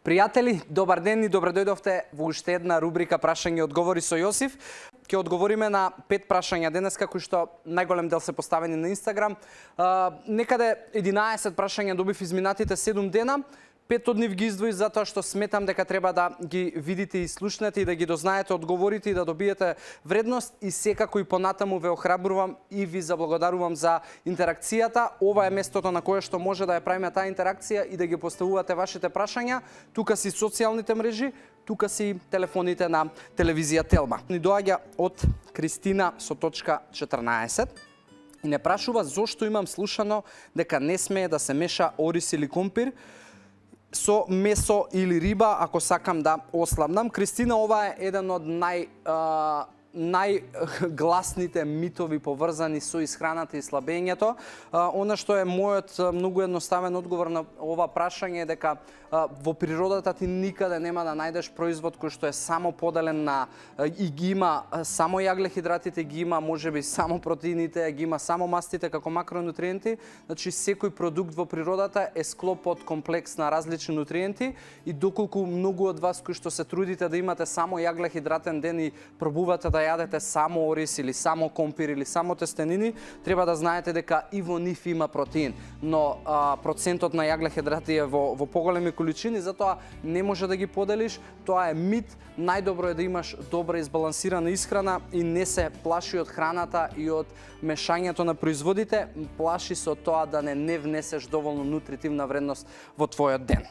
Пријатели, добар ден и добре дојдовте во уште една рубрика Прашање и одговори со Јосиф. Ќе одговориме на 5 прашања денеска, кои што најголем дел се поставени на Инстаграм. Некаде 11 прашања добив изминатите 7 дена. 5 од нив ги издвои затоа што сметам дека треба да ги видите и слушнете и да ги дознаете одговорите и да добиете вредност, и секако и понатаму ве охрабрувам и ви заблагодарувам за интеракцијата. Ова е местото на кое што може да ја правиме таа интеракција и да ги поставувате вашите прашања. Тука си социјалните мрежи, тука си телефоните на телевизија Телма. Ни доаѓа од Кристина со точка 14 и не прашува зошто имам слушано дека не смее да се меша ориз или компир со месо или риба ако сакам да ослабнам. Кристина, ова е еден од најгласните митови поврзани со исхраната и слабењето. Она што е мојот многу едноставен одговор на ова прашање е дека во природата ти никаде нема да најдеш производ кој што е само поделен на и ги има само јаглехидратите, ги има можеби само протеините, ги има само мастите како макронутриенти. Значи секој продукт во природата е склоп од комплекс на различни нутриенти и доколку многу од вас кои што се трудите да имате само јаглехидратен ден и пробувате да јадете само ориз или само компир или само тестенини, треба да знаете дека и во нив има протеин, но процентот на јаглехидрати е во поголеми количини, затоа не може да ги поделиш. Тоа е мит. Најдобро е да имаш добра избалансирана исхрана и не се плаши од храната и од мешањето на производите. Плаши се од тоа да не внесеш доволно нутритивна вредност во твојот ден.